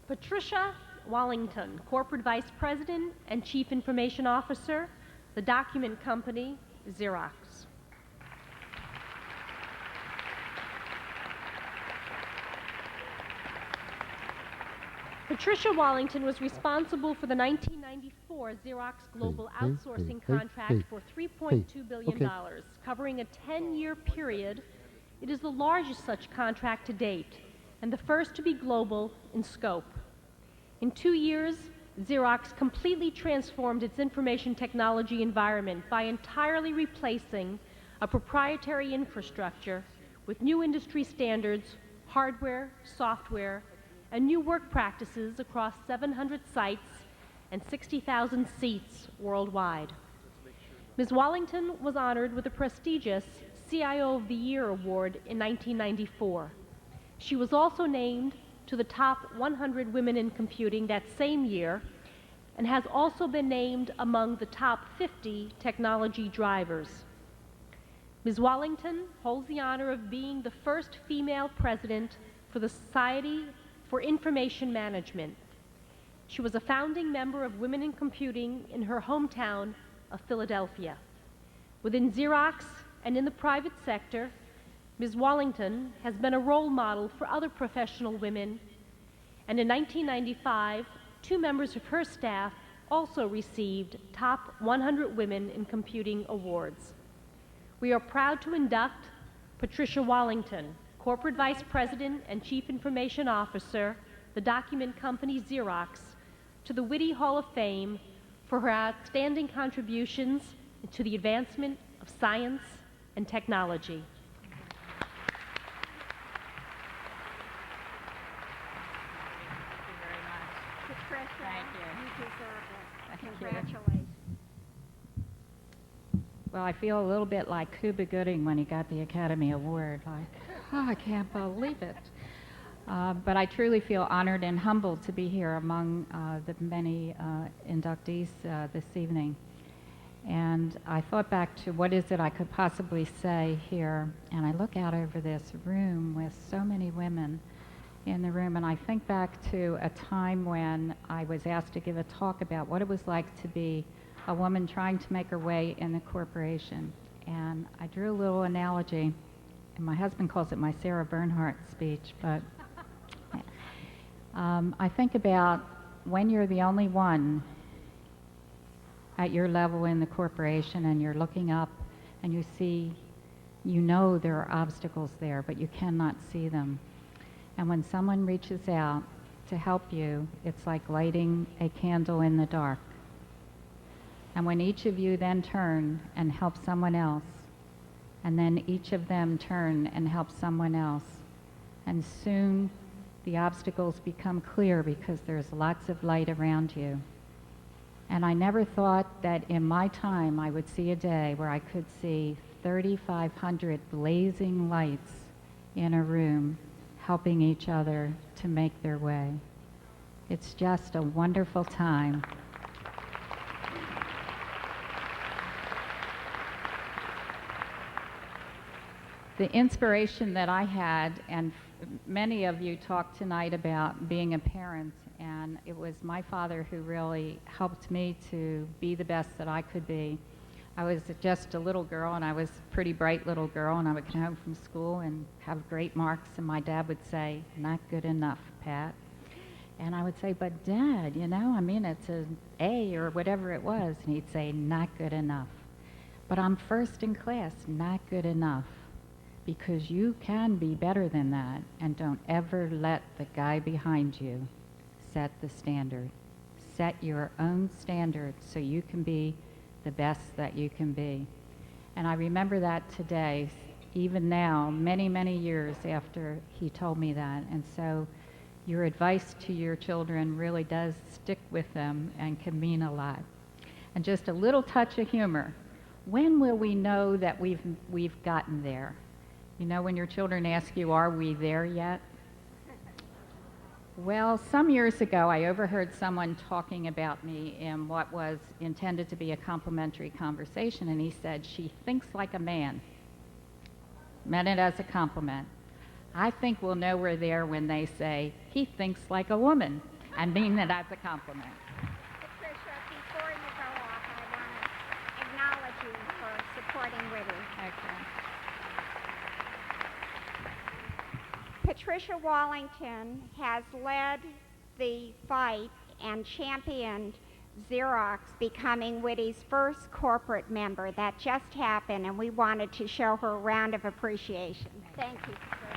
Patricia Wallington, Corporate Vice President and Chief Information Officer, The Document Company, Xerox. Patricia Wallington was responsible for the 1994 Xerox Global Outsourcing contract for $3.2 billion, covering a 10-year period. It is the largest such contract to date, and the first to be global in scope. In 2 years, Xerox completely transformed its information technology environment by entirely replacing a proprietary infrastructure with new industry standards, hardware, software, and new work practices across 700 sites and 60,000 seats worldwide. Ms. Wallington was honored with the prestigious CIO of the Year award in 1994. She was also named to the top 100 women in computing that same year and has also been named among the top 50 technology drivers. Ms. Wallington holds the honor of being the first female president for the Society for Information Management. She was a founding member of Women in Computing in her hometown of Philadelphia. Within Xerox and in the private sector, Ms. Wallington has been a role model for other professional women, and in 1995, 2 members of her staff also received Top 100 Women in Computing awards. We are proud to induct Patricia Wallington, Corporate Vice President and Chief Information Officer, The Document Company, Xerox, to the WITI Hall of Fame for her outstanding contributions to the advancement of science and technology. Patricia, Thank you. you deserve it. Thank you. Congratulations. Well, I feel a little bit like Cuba Gooding when he got the Academy Award, like, oh, I can't believe it. But I truly feel honored and humbled to be here among the many inductees this evening. And I thought back to what is it I could possibly say here, and I look out over this room with so many women in the room, and I think back to a time when I was asked to give a talk about what it was like to be a woman trying to make her way in the corporation. And I drew a little analogy, and my husband calls it my Sarah Bernhardt speech, but I think about when you're the only one at your level in the corporation and you're looking up and you see, you know there are obstacles there, but you cannot see them. And when someone reaches out to help you, it's like lighting a candle in the dark. And when each of you then turn and help someone else, and then each of them turn and help someone else, and soon the obstacles become clear because there's lots of light around you. And I never thought that in my time I would see a day where I could see 3,500 blazing lights in a room helping each other to make their way. It's just a wonderful time. The inspiration that I had, and many of you talked tonight about being a parent, and it was my father who really helped me to be the best that I could be. I was just a little girl, and I was a pretty bright little girl, and I would come home from school and have great marks, and my dad would say, "Not good enough, Pat." And I would say, "But Dad, you know, I mean, it's an A or whatever it was." And he'd say, "Not good enough. But I'm first in class, not good enough. Because you can be better than that, and don't ever let the guy behind you set the standard. Set your own standard so you can be the best that you can be." And I remember that today, even now, many, many years after he told me that. And so your advice to your children really does stick with them and can mean a lot. And just a little touch of humor. When will we know that we've gotten there? You know, when your children ask you, "Are we there yet?" Well, some years ago, I overheard someone talking about me in what was intended to be a complimentary conversation, and he said, "She thinks like a man." Meant it as a compliment. I think we'll know we're there when they say, "He thinks like a woman." I mean that as a compliment. Patricia, before you go off, I want to acknowledge you for supporting WITI. Okay. Patricia Wallington has led the fight and championed Xerox becoming WITI's first corporate member. That just happened, and we wanted to show her a round of appreciation. Thank you, Patricia.